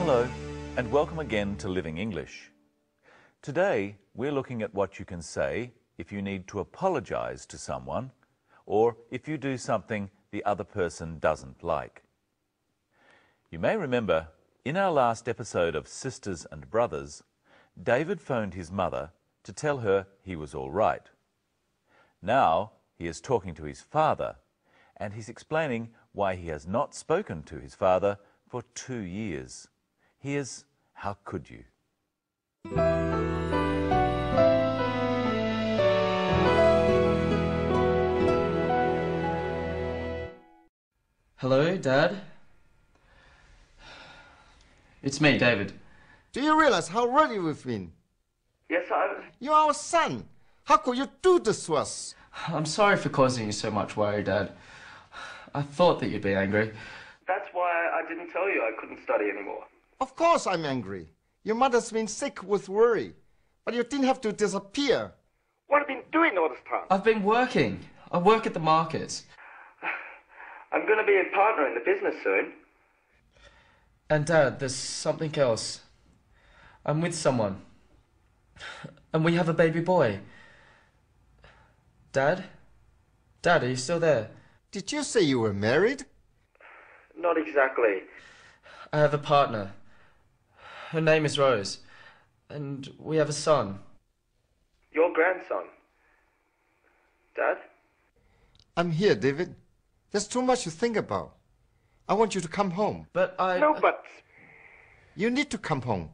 Hello, and welcome again to Living English. Today, we're looking at what you can say if you need to apologize to someone, or if you do something the other person doesn't like. You may remember, in our last episode of Sisters and Brothers, David phoned his mother to tell her he was all right. Now, he is talking to his father, and he's explaining why he has not spoken to his father for 2 years. Here's How Could You? Hello, Dad? It's me, David. Do you realize how ready we've been? Yes, You're our son. How could you do this to us? I'm sorry for causing you so much worry, Dad. I thought that you'd be angry. That's why I didn't tell you I couldn't study anymore. Of course I'm angry. Your mother's been sick with worry. But you didn't have to disappear. What have you been doing all this time? I've been working. I work at the market. I'm going to be a partner in the business soon. And Dad, there's something else. I'm with someone. And we have a baby boy. Dad? Dad, are you still there? Did you say you were married? Not exactly. I have a partner. Her name is Rose. And we have a son. Your grandson. Dad? I'm here, David. There's too much to think about. I want you to come home. But I... No buts. You need to come home.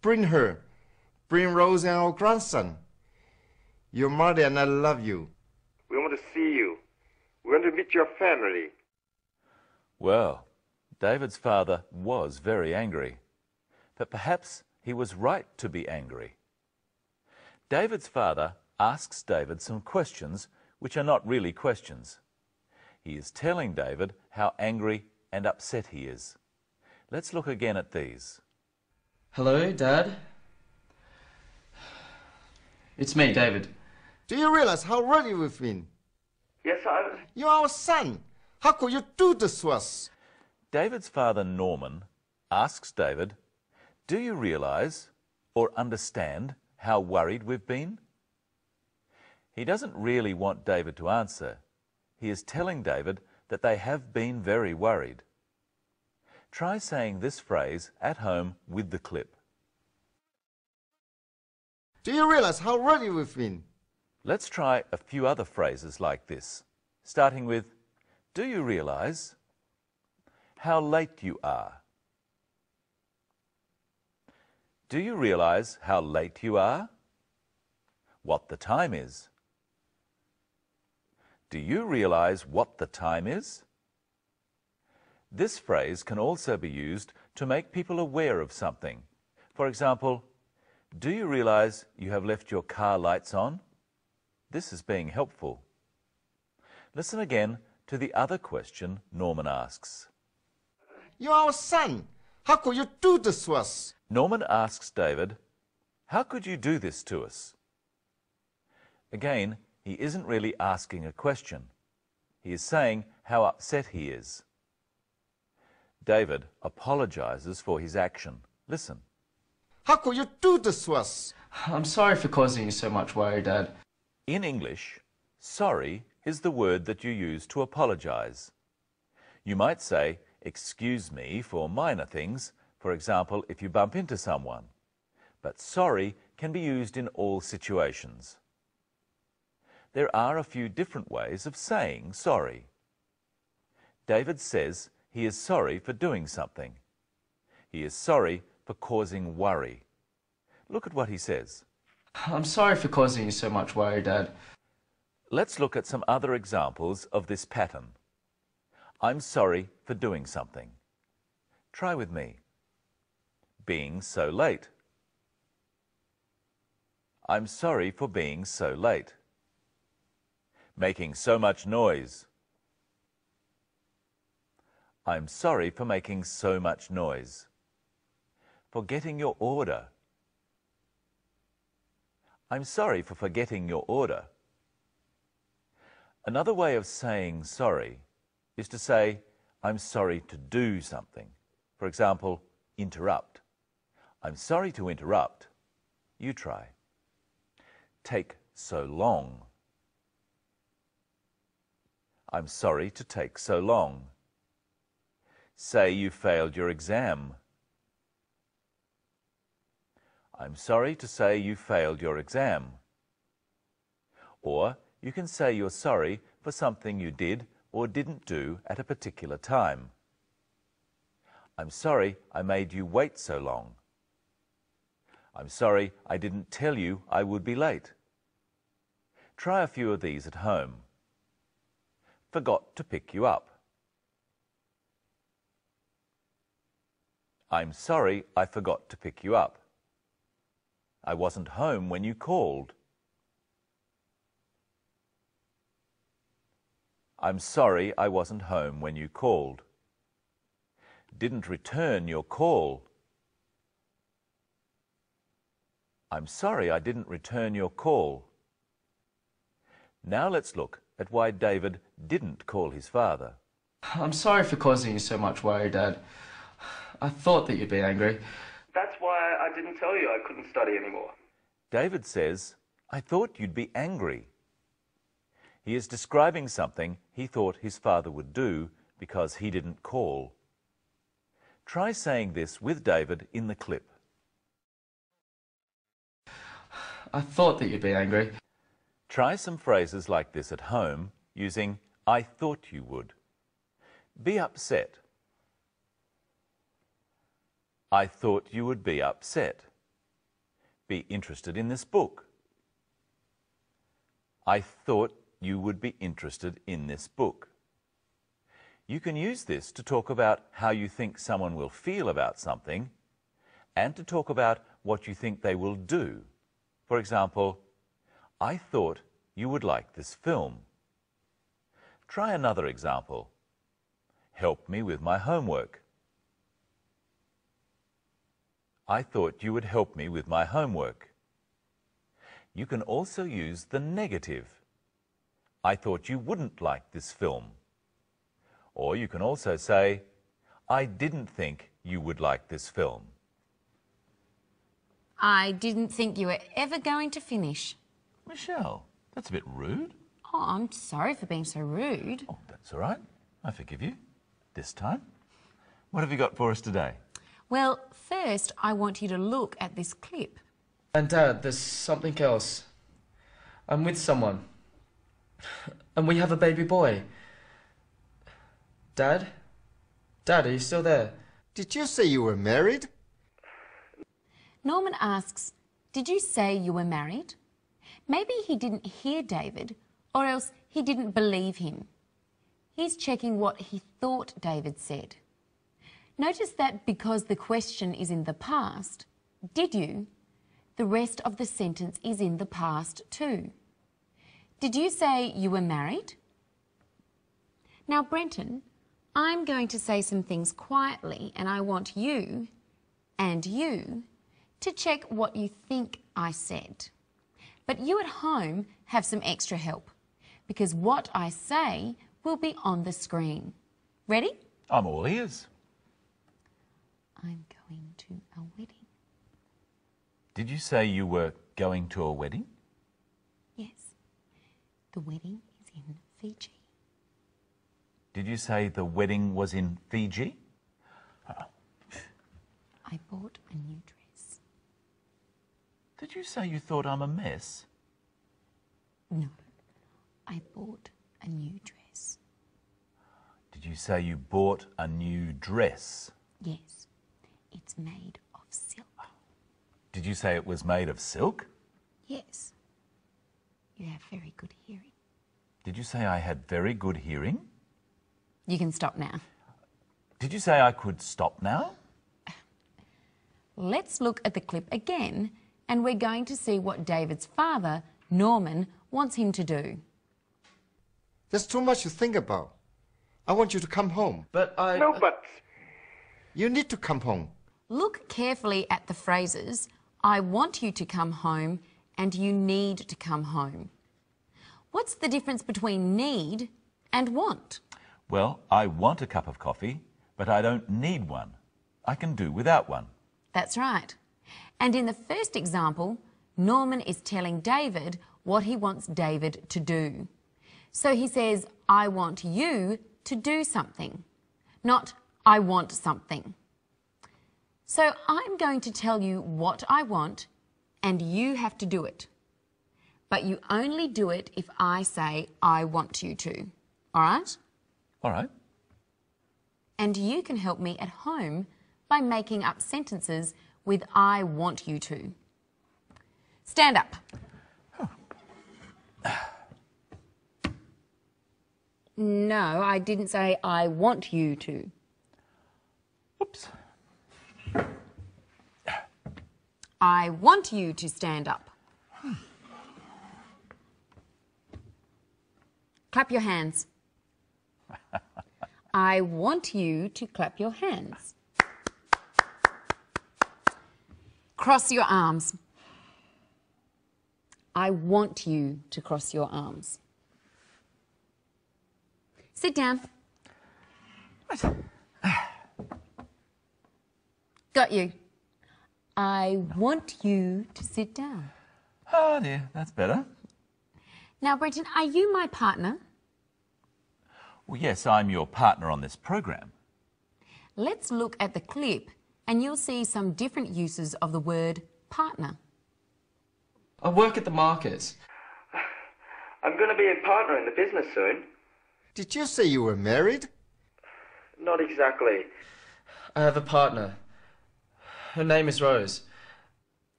Bring her. Bring Rose and our grandson. Your mother and I love you. We want to see you. We want to meet your family. Well, David's father was very angry, but perhaps he was right to be angry. David's father asks David some questions which are not really questions. He is telling David how angry and upset he is. Let's look again at these. Hello, Dad? It's me, David. Do you realize how ready we've been? Yes, You're our son. How could you do this to us? David's father, Norman, asks David, "Do you realize or understand how worried we've been?" He doesn't really want David to answer. He is telling David that they have been very worried. Try saying this phrase at home with the clip. Do you realize how ready we've been? Let's try a few other phrases like this, starting with, "Do you realize how late you are?" Do you realize how late you are? What the time is? Do you realize what the time is? This phrase can also be used to make people aware of something. For example, do you realize you have left your car lights on? This is being helpful. Listen again to the other question Norman asks. You're our son. How could you do this to us? Norman asks David, "How could you do this to us?" Again, he isn't really asking a question. He is saying how upset he is. David apologizes for his action. Listen. How could you do this to us? I'm sorry for causing you so much worry, Dad. In English, sorry is the word that you use to apologize. You might say, "Excuse me," for minor things, for example, if you bump into someone. But sorry can be used in all situations. There are a few different ways of saying sorry. David says he is sorry for doing something. He is sorry for causing worry. Look at what he says. I'm sorry for causing you so much worry, Dad. Let's look at some other examples of this pattern. I'm sorry for doing something. Try with me. Being so late. I'm sorry for being so late. Making so much noise. I'm sorry for making so much noise. Forgetting your order. I'm sorry for forgetting your order. Another way of saying sorry is to say, I'm sorry to do something. For example, interrupt. I'm sorry to interrupt. You try. Take so long. I'm sorry to take so long. Say you failed your exam. I'm sorry to say you failed your exam. Or you can say you're sorry for something you did or didn't do at a particular time. I'm sorry I made you wait so long. I'm sorry I didn't tell you I would be late. Try a few of these at home. Forgot to pick you up. I'm sorry I forgot to pick you up. I wasn't home when you called. I'm sorry I wasn't home when you called. Didn't return your call. I'm sorry I didn't return your call. Now let's look at why David didn't call his father. I'm sorry for causing you so much worry, Dad. I thought that you'd be angry. That's why I didn't tell you I couldn't study anymore. David says, I thought you'd be angry. He is describing something he thought his father would do because he didn't call. Try saying this with David in the clip. I thought that you'd be angry. Try some phrases like this at home using I thought you would. Be upset. I thought you would be upset. Be interested in this book. I thought you would be interested in this book. You can use this to talk about how you think someone will feel about something and to talk about what you think they will do. For example, I thought you would like this film. Try another example. Help me with my homework. I thought you would help me with my homework. You can also use the negative. I thought you wouldn't like this film. Or you can also say, I didn't think you would like this film. I didn't think you were ever going to finish. Michelle, that's a bit rude. Oh, I'm sorry for being so rude. Oh, that's all right. I forgive you. This time. What have you got for us today? Well, first I want you to look at this clip. And Dad, there's something else. I'm with someone. And we have a baby boy. Dad? Dad, are you still there? Did you say you were married? Norman asks, did you say you were married? Maybe he didn't hear David, or else he didn't believe him. He's checking what he thought David said. Notice that because the question is in the past, did you? The rest of the sentence is in the past too. Did you say you were married? Now, Brenton, I'm going to say some things quietly and I want you and you to check what you think I said. But you at home have some extra help because what I say will be on the screen. Ready? I'm all ears. I'm going to a wedding. Did you say you were going to a wedding? Yes. The wedding is in Fiji. Did you say the wedding was in Fiji? I bought a new dress. Did you say you thought I'm a mess? No, I bought a new dress. Did you say you bought a new dress? Yes, it's made of silk. Did you say it was made of silk? Yes, you have very good hearing. Did you say I had very good hearing? You can stop now. Did you say I could stop now? Let's look at the clip again and we're going to see what David's father, Norman, wants him to do. There's too much to think about. I want you to come home. But I... No, but You need to come home. Look carefully at the phrases, I want you to come home and you need to come home. What's the difference between need and want? Well, I want a cup of coffee, but I don't need one. I can do without one. That's right. And in the first example, Norman is telling David what he wants David to do. So he says, I want you to do something, not I want something. So I'm going to tell you what I want and you have to do it. But you only do it if I say I want you to. All right? All right. And you can help me at home by making up sentences with I want you to. Stand up. No, I didn't say I want you to. Oops. I want you to stand up. Clap your hands. I want you to clap your hands. Cross your arms. I want you to cross your arms. Sit down. Got you. I want you to sit down. Oh dear, that's better. Now, Brenton, are you my partner? Well, yes, I'm your partner on this program. Let's look at the clip and you'll see some different uses of the word partner. I work at the market. I'm going to be a partner in the business soon. Did you say you were married? Not exactly. I have a partner. Her name is Rose.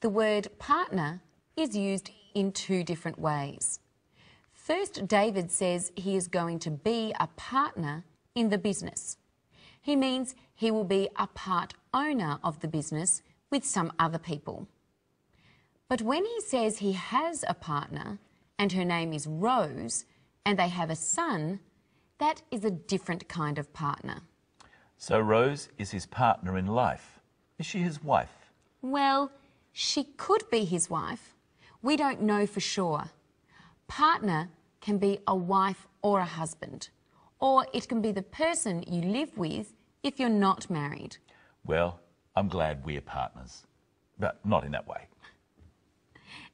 The word partner is used in two different ways. First, David says he is going to be a partner in the business. He means he will be a part owner of the business with some other people. But when he says he has a partner and her name is Rose and they have a son, that is a different kind of partner. So Rose is his partner in life. Is she his wife? Well, she could be his wife. We don't know for sure. Partner can be a wife or a husband, or it can be the person you live with if you're not married. Well, I'm glad we're partners, but not in that way.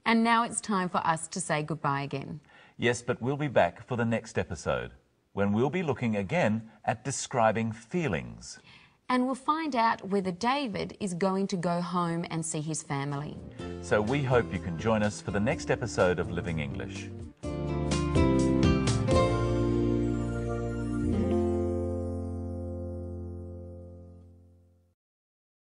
And now it's time for us to say goodbye again. Yes, but we'll be back for the next episode, when we'll be looking again at describing feelings. And we'll find out whether David is going to go home and see his family. So we hope you can join us for the next episode of Living English.